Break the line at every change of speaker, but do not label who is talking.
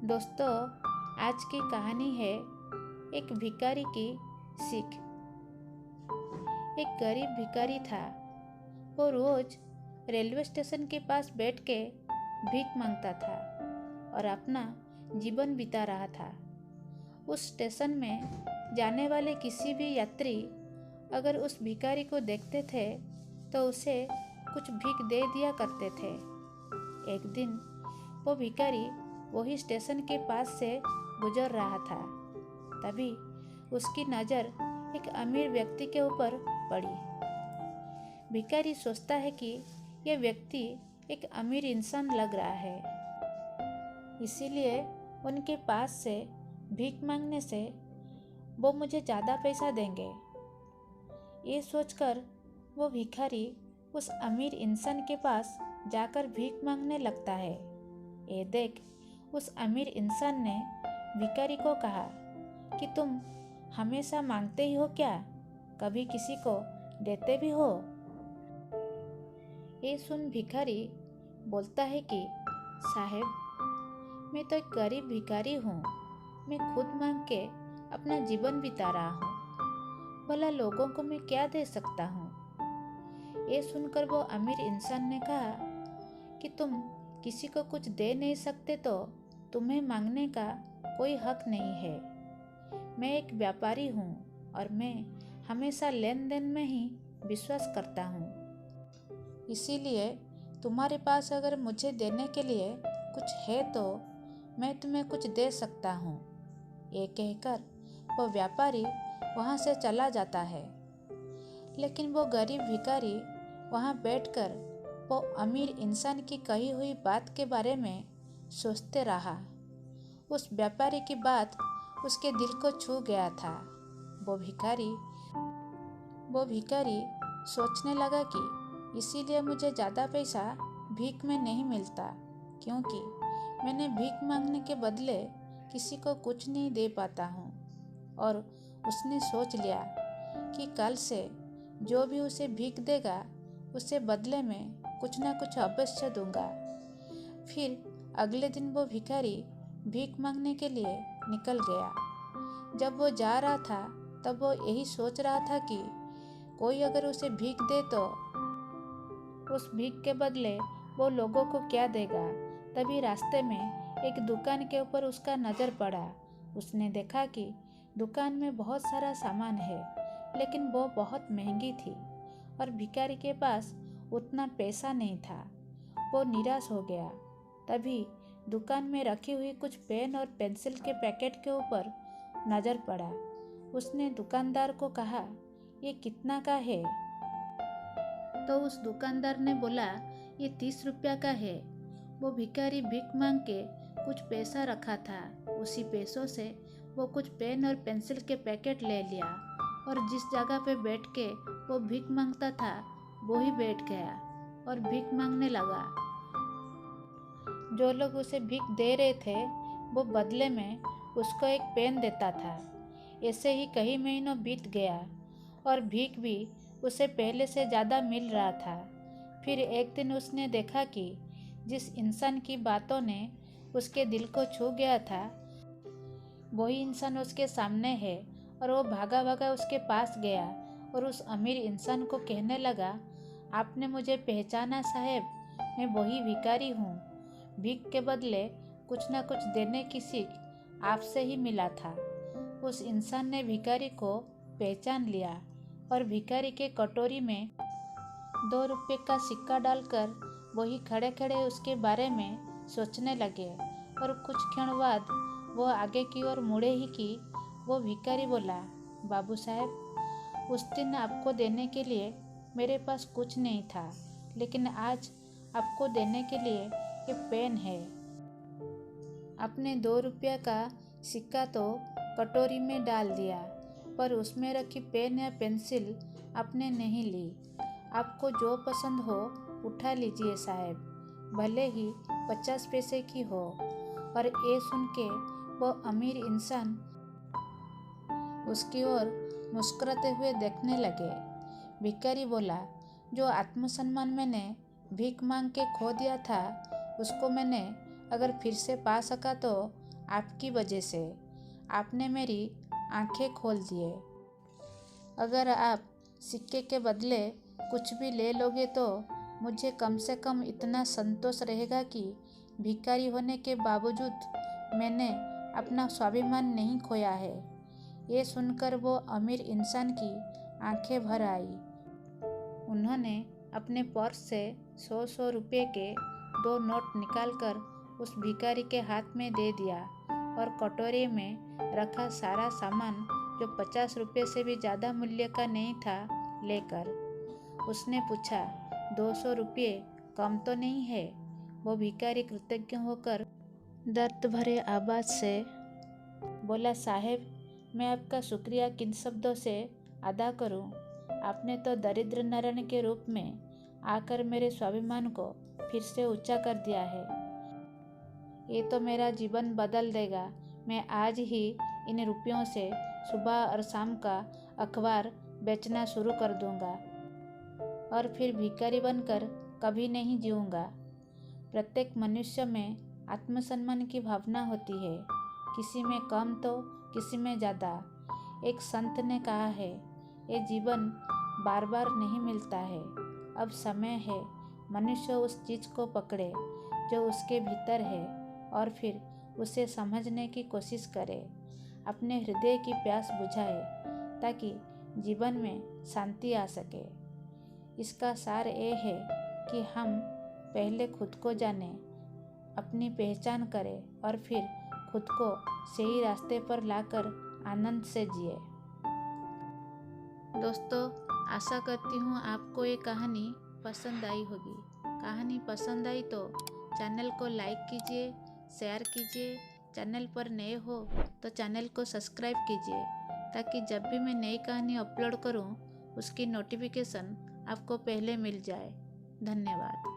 दोस्तों, आज की कहानी है एक भिखारी की सीख। एक गरीब भिखारी था। वो रोज रेलवे स्टेशन के पास बैठ के भीख मांगता था और अपना जीवन बिता रहा था। उस स्टेशन में जाने वाले किसी भी यात्री अगर उस भिखारी को देखते थे तो उसे कुछ भीख दे दिया करते थे। एक दिन वो भिखारी वही स्टेशन के पास से गुजर रहा था। तभी उसकी नज़र एक अमीर व्यक्ति के ऊपर पड़ी। भिखारी सोचता है कि यह व्यक्ति एक अमीर इंसान लग रहा है, इसीलिए उनके पास से भीख मांगने से वो मुझे ज़्यादा पैसा देंगे। ये सोचकर वो भिखारी उस अमीर इंसान के पास जाकर भीख मांगने लगता है। ये देख उस अमीर इंसान ने भिखारी को कहा कि तुम हमेशा मांगते ही हो क्या? कभी किसी को देते भी हो? ये सुन भिखारी बोलता है कि साहब, मैं तो एक गरीब भिखारी हूँ। मैं खुद मांग के अपना जीवन बिता रहा हूँ। भला लोगों को मैं क्या दे सकता हूँ? ये सुनकर वो अमीर इंसान ने कहा कि तुम किसी को कुछ दे नहीं सकते तो तुम्हें मांगने का कोई हक नहीं है। मैं एक व्यापारी हूँ और मैं हमेशा लेन देन में ही विश्वास करता हूँ। इसीलिए तुम्हारे पास अगर मुझे देने के लिए कुछ है तो मैं तुम्हें कुछ दे सकता हूँ। ये कहकर वो व्यापारी वहाँ से चला जाता है। लेकिन वो गरीब भिखारी वहाँ बैठकर वो अमीर इंसान की कही हुई बात के बारे में सोचते रहा। उस व्यापारी की बात उसके दिल को छू गया था। वो भिखारी सोचने लगा कि इसीलिए मुझे ज़्यादा पैसा भीख में नहीं मिलता, क्योंकि मैंने भीख मांगने के बदले किसी को कुछ नहीं दे पाता हूँ। और उसने सोच लिया कि कल से जो भी उसे भीख देगा उसे बदले में कुछ ना कुछ अवश्य दूंगा। फिर अगले दिन वो भिखारी भीख मांगने के लिए निकल गया। जब वो जा रहा था तब वो यही सोच रहा था कि कोई अगर उसे भीख दे तो उस भीख के बदले वो लोगों को क्या देगा। तभी रास्ते में एक दुकान के ऊपर उसका नज़र पड़ा। उसने देखा कि दुकान में बहुत सारा सामान है, लेकिन वो बहुत महंगी थी और भिखारी के पास उतना पैसा नहीं था। वो निराश हो गया। तभी दुकान में रखी हुई कुछ पेन और पेंसिल के पैकेट के ऊपर नज़र पड़ा। उसने दुकानदार को कहा, ये कितना का है? तो उस दुकानदार ने बोला, ये 30 रुपया का है। वो भिखारी भीख मांग के कुछ पैसा रखा था। उसी पैसों से वो कुछ पेन और पेंसिल के पैकेट ले लिया और जिस जगह पे बैठ के वो भीख मांगता था वो ही बैठ गया और भीख मांगने लगा। जो लोग उसे भीख दे रहे थे वो बदले में उसको एक पेन देता था। ऐसे ही कई महीनों बीत गया और भीख भी उसे पहले से ज़्यादा मिल रहा था। फिर एक दिन उसने देखा कि जिस इंसान की बातों ने उसके दिल को छू गया था वही इंसान उसके सामने है। और वो भागा भागा उसके पास गया और उस अमीर इंसान को कहने लगा, आपने मुझे पहचाना साहब? मैं वही भिखारी हूँ। भीख के बदले कुछ ना कुछ देने की सीख आपसे ही मिला था। उस इंसान ने भिखारी को पहचान लिया और भिखारी के कटोरी में 2 रुपये का सिक्का डालकर वही खड़े खड़े उसके बारे में सोचने लगे। और कुछ क्षण बाद वो आगे की ओर मुड़े ही कि वो भिखारी बोला, बाबू साहब, उस दिन आपको देने के लिए मेरे पास कुछ नहीं था, लेकिन आज आपको देने के लिए ये पेन है। आपने 2 रुपया का सिक्का तो कटोरी में डाल दिया, पर उसमें रखी पेन या पेंसिल आपने नहीं ली। आपको जो पसंद हो उठा लीजिए साहब, भले ही 50 पैसे की हो। और ये सुन के वो अमीर इंसान उसकी ओर मुस्कुराते हुए देखने लगे। भिखारी बोला, जो आत्मसम्मान मैंने भीख मांग के खो दिया था उसको मैंने अगर फिर से पा सका तो आपकी वजह से। आपने मेरी आंखें खोल दिए। अगर आप सिक्के के बदले कुछ भी ले लोगे तो मुझे कम से कम इतना संतोष रहेगा कि भिखारी होने के बावजूद मैंने अपना स्वाभिमान नहीं खोया है। ये सुनकर वो अमीर इंसान की आंखें भर आई। उन्होंने अपने पर्स से 100 रुपये के 2 नोट निकालकर उस भिखारी के हाथ में दे दिया और कटोरे में रखा सारा सामान, जो 50 रुपये से भी ज़्यादा मूल्य का नहीं था, लेकर उसने पूछा, 200 रुपये कम तो नहीं है? वो भिखारी कृतज्ञ होकर दर्द भरे आवाज़ से बोला, साहेब, मैं आपका शुक्रिया किन शब्दों से अदा करूं? आपने तो दरिद्र नारायण के रूप में आकर मेरे स्वाभिमान को फिर से ऊंचा कर दिया है। ये तो मेरा जीवन बदल देगा। मैं आज ही इन रुपयों से सुबह और शाम का अखबार बेचना शुरू कर दूंगा और फिर भिखारी बनकर कभी नहीं जीऊँगा। प्रत्येक मनुष्य में आत्मसम्मान की भावना होती है, किसी में कम तो किसी में ज़्यादा। एक संत ने कहा है, ये जीवन बार बार नहीं मिलता है। अब समय है मनुष्य उस चीज़ को पकड़े जो उसके भीतर है और फिर उसे समझने की कोशिश करे, अपने हृदय की प्यास बुझाए ताकि जीवन में शांति आ सके। इसका सार ये है कि हम पहले खुद को जानें, अपनी पहचान करें और फिर खुद को सही रास्ते पर लाकर आनंद से जिए। दोस्तों, आशा करती हूँ आपको ये कहानी पसंद आई होगी। कहानी पसंद आई तो चैनल को लाइक कीजिए, शेयर कीजिए। चैनल पर नए हो तो चैनल को सब्सक्राइब कीजिए ताकि जब भी मैं नई कहानी अपलोड करूँ उसकी नोटिफिकेशन आपको पहले मिल जाए। धन्यवाद।